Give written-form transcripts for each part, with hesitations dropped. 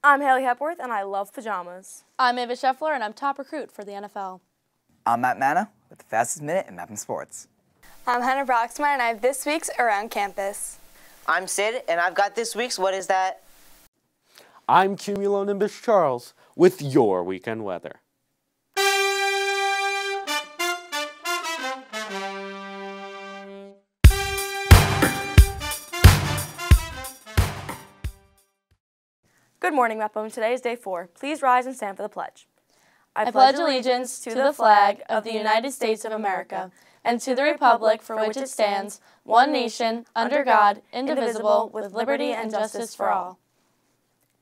I'm Haley Hepworth, and I love pajamas. I'm Ava Scheffler, and I'm top recruit for the NFL. I'm Matt Manna with the fastest minute in Mepham sports. I'm Hannah Broxmeyer, and I have this week's Around Campus. I'm Sid, and I've got this week's What Is That? I'm Cumulonimbus Charles with your weekend weather. Good morning, Mepham. Today is day 4. Please rise and stand for the pledge. I pledge allegiance to the flag of the United States of America and to the republic for which it stands, one nation, under God, indivisible, with liberty and justice for all.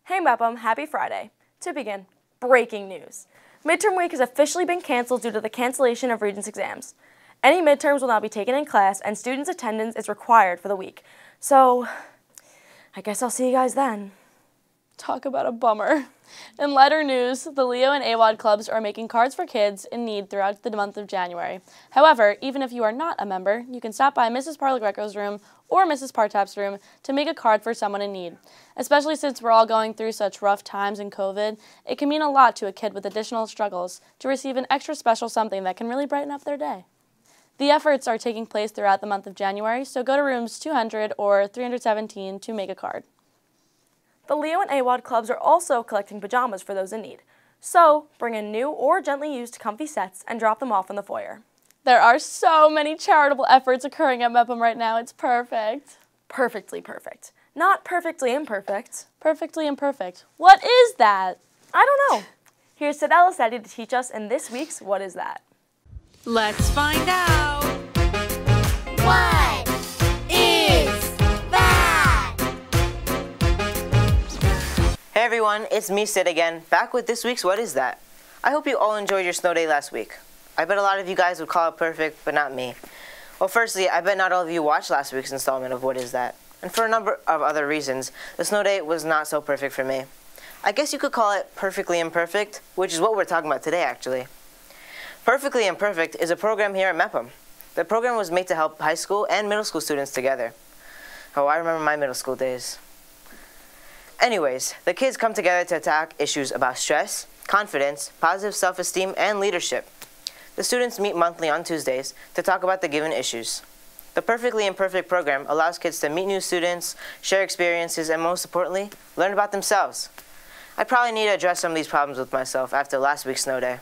Hey, Mepham. Happy Friday. To begin, breaking news. Midterm week has officially been canceled due to the cancellation of Regents exams. Any midterms will now be taken in class, and students' attendance is required for the week. So, I guess I'll see you guys then. Talk about a bummer. In lighter news, the Leo and AWOD clubs are making cards for kids in need throughout the month of January. However, even if you are not a member, you can stop by Mrs. Parlegreco's room or Mrs. Partap's room to make a card for someone in need. Especially since we're all going through such rough times in COVID, it can mean a lot to a kid with additional struggles to receive an extra special something that can really brighten up their day. The efforts are taking place throughout the month of January, so go to rooms 200 or 317 to make a card. The Leo and AWOD clubs are also collecting pajamas for those in need. So, bring in new or gently used comfy sets and drop them off in the foyer. There are so many charitable efforts occurring at Mepham right now. It's perfect. Perfectly perfect. Not perfectly imperfect. Perfectly imperfect. What is that? I don't know. Here's Sid Alicetti to teach us in this week's What Is That? Let's find out. What is that? Hey everyone, it's me, Sid again, back with this week's What Is That? I hope you all enjoyed your snow day last week. I bet a lot of you guys would call it perfect, but not me. Well, firstly, I bet not all of you watched last week's installment of What Is That? And for a number of other reasons, the snow day was not so perfect for me. I guess you could call it perfectly imperfect, which is what we're talking about today, actually. Perfectly Imperfect is a program here at Mepham. The program was made to help high school and middle school students together. Oh, I remember my middle school days. Anyways, the kids come together to attack issues about stress, confidence, positive self-esteem, and leadership. The students meet monthly on Tuesdays to talk about the given issues. The Perfectly Imperfect program allows kids to meet new students, share experiences, and most importantly, learn about themselves. I probably need to address some of these problems with myself after last week's snow day.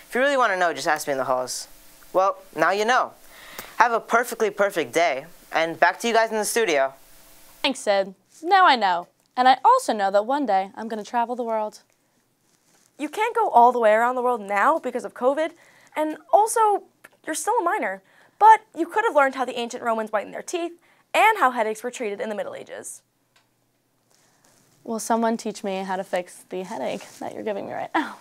If you really want to know, just ask me in the halls. Well, now you know. Have a perfectly perfect day, and back to you guys in the studio. Thanks, Sid. Now I know. And I also know that one day I'm going to travel the world. You can't go all the way around the world now because of COVID, and also, you're still a minor. But you could have learned how the ancient Romans whitened their teeth and how headaches were treated in the Middle Ages. Will someone teach me how to fix the headache that you're giving me right now?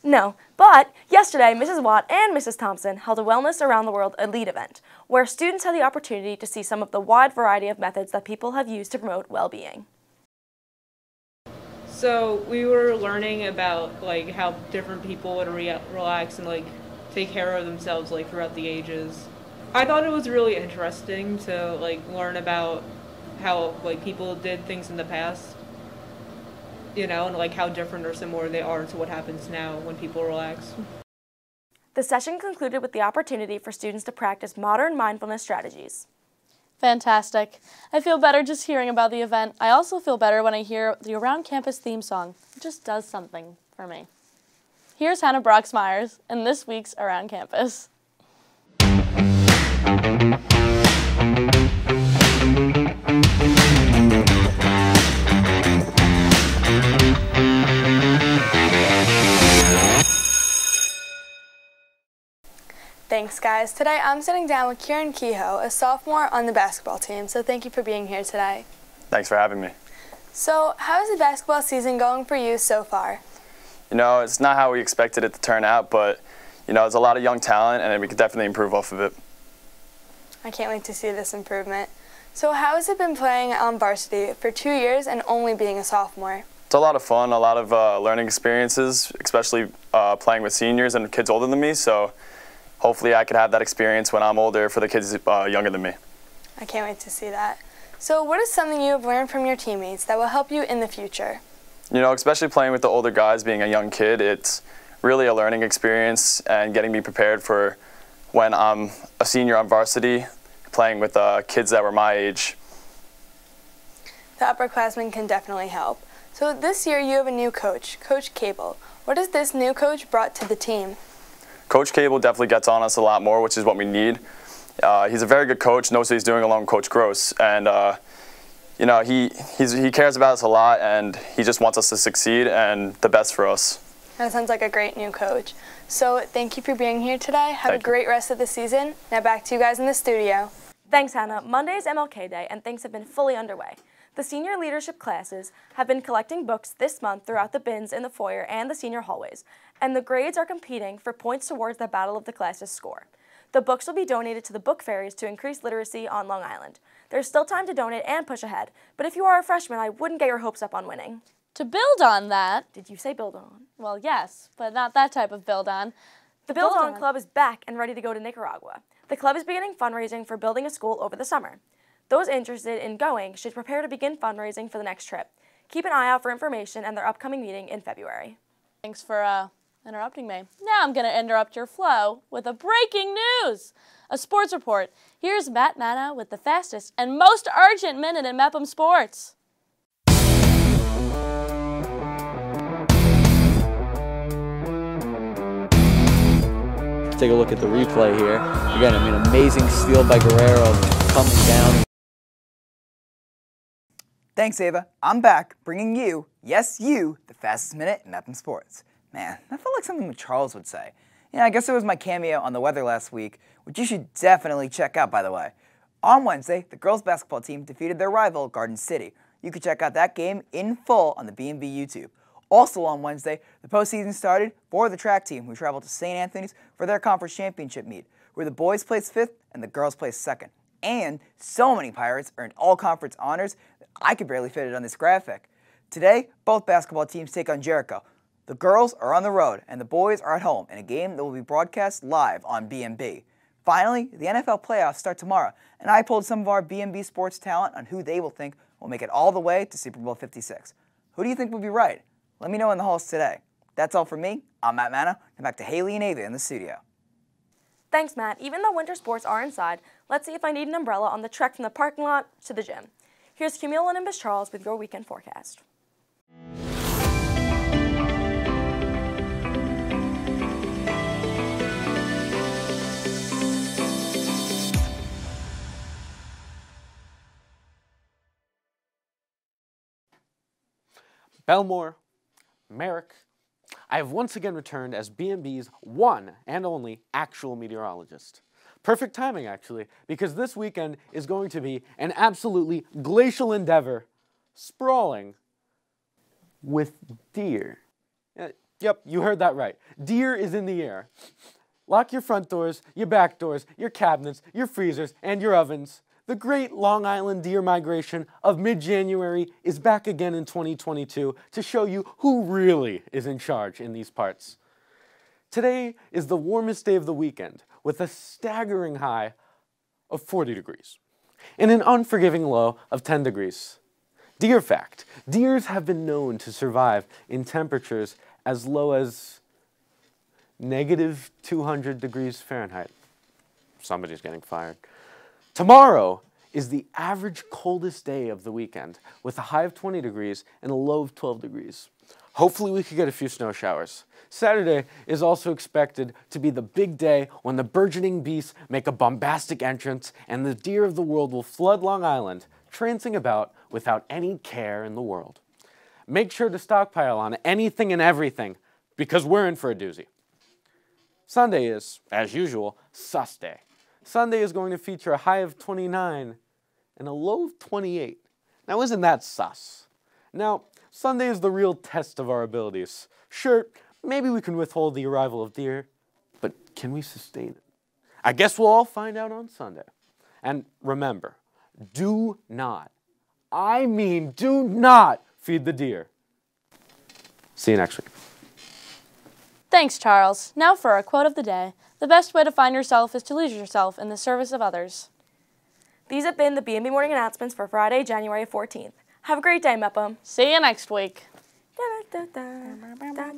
No, but yesterday, Mrs. Watt and Mrs. Thompson held a Wellness Around the World Elite event, where students had the opportunity to see some of the wide variety of methods that people have used to promote well-being. So we were learning about how different people would relax and take care of themselves throughout the ages. I thought it was really interesting to learn about how people did things in the past. And how different or similar they are to what happens now when people relax. The session concluded with the opportunity for students to practice modern mindfulness strategies. Fantastic. I feel better just hearing about the event. I also feel better when I hear the Around Campus theme song. It just does something for me. Here's Hannah Broxmeyer in this week's Around Campus. Thanks, guys. Today I'm sitting down with Kieran Kehoe, a sophomore on the basketball team, so thank you for being here today. Thanks for having me. So, how is the basketball season going for you so far? It's not how we expected it to turn out, but, it's a lot of young talent, and we could definitely improve off of it. I can't wait to see this improvement. So, how has it been playing on varsity for 2 years and only being a sophomore? It's a lot of fun, a lot of learning experiences, especially playing with seniors and kids older than me, so hopefully I could have that experience when I'm older for the kids younger than me. I can't wait to see that. So what is something you have learned from your teammates that will help you in the future? You know, especially playing with the older guys, being a young kid, it's really a learning experience and getting me prepared for when I'm a senior on varsity, playing with kids that were my age. The upperclassmen can definitely help. So this year you have a new coach, Coach Cable. What has this new coach brought to the team? Coach Cable definitely gets on us a lot more, which is what we need. He's a very good coach, knows what he's doing along with Coach Gross, and you know, he cares about us a lot, and he just wants us to succeed and the best for us. That sounds like a great new coach. So thank you for being here today. Have a great rest of the season. Now back to you guys in the studio. Thanks, Hannah. Monday is MLK Day, and things have been fully underway. The senior leadership classes have been collecting books this month throughout the bins in the foyer and the senior hallways, and the grades are competing for points towards the Battle of the Classes score. The books will be donated to the book fairies to increase literacy on Long Island. There's still time to donate and push ahead, but if you are a freshman, I wouldn't get your hopes up on winning. To build on that... Did you say build on? Well, yes, but not that type of build on. The Build On Club is back and ready to go to Nicaragua. The club is beginning fundraising for building a school over the summer. Those interested in going should prepare to begin fundraising for the next trip. Keep an eye out for information and their upcoming meeting in February. Thanks for interrupting me. Now I'm going to interrupt your flow with a breaking news, a sports report. Here's Matt Manna with the fastest and most urgent minute in Mepham sports. Take a look at the replay here. Again, I mean, amazing steal by Guerrero coming down. Thanks, Ava. I'm back, bringing you, yes, you, the fastest minute in Mepham sports. Man, that felt like something Charles would say. Yeah, I guess it was my cameo on the weather last week, which you should definitely check out, by the way. On Wednesday, the girls' basketball team defeated their rival, Garden City. You can check out that game in full on the BMB YouTube. Also on Wednesday, the postseason started for the track team, who traveled to St. Anthony's for their conference championship meet, where the boys placed 5th and the girls placed 2nd. And so many Pirates earned all-conference honors that I could barely fit it on this graphic. Today, both basketball teams take on Jericho. The girls are on the road, and the boys are at home in a game that will be broadcast live on BMB. Finally, the NFL playoffs start tomorrow, and I polled some of our BMB sports talent on who they will think will make it all the way to Super Bowl 56. Who do you think will be right? Let me know in the halls today. That's all from me. I'm Matt Manna, and back to Haley and Ava in the studio. Thanks, Matt. Even though winter sports are inside, let's see if I need an umbrella on the trek from the parking lot to the gym. Here's Cumulonimbus Charles with your weekend forecast. Bellmore-Merrick. I have once again returned as BMB's one and only actual meteorologist. Perfect timing, actually, because this weekend is going to be an absolutely glacial endeavor, sprawling with deer. Yep, you heard that right. Deer is in the air. Lock your front doors, your back doors, your cabinets, your freezers, and your ovens. The great Long Island deer migration of mid-January is back again in 2022 to show you who really is in charge in these parts. Today is the warmest day of the weekend with a staggering high of 40 degrees and an unforgiving low of 10 degrees. Deer fact, deers have been known to survive in temperatures as low as negative 200 degrees Fahrenheit. Somebody's getting fired. Tomorrow is the average coldest day of the weekend with a high of 20 degrees and a low of 12 degrees. Hopefully we could get a few snow showers. Saturday is also expected to be the big day when the burgeoning beasts make a bombastic entrance and the deer of the world will flood Long Island, trancing about without any care in the world. Make sure to stockpile on anything and everything because we're in for a doozy. Sunday is, as usual, sus day. Sunday is going to feature a high of 29 and a low of 28. Now, isn't that sus? Now, Sunday is the real test of our abilities. Sure, maybe we can withhold the arrival of deer, but can we sustain it? I guess we'll all find out on Sunday. And remember, do not, I mean do not feed the deer. See you next week. Thanks, Charles. Now for our quote of the day. The best way to find yourself is to lose yourself in the service of others. These have been the BMB morning announcements for Friday, January 14th. Have a great day, Mepham. See you next week. Da, da, da, da, da,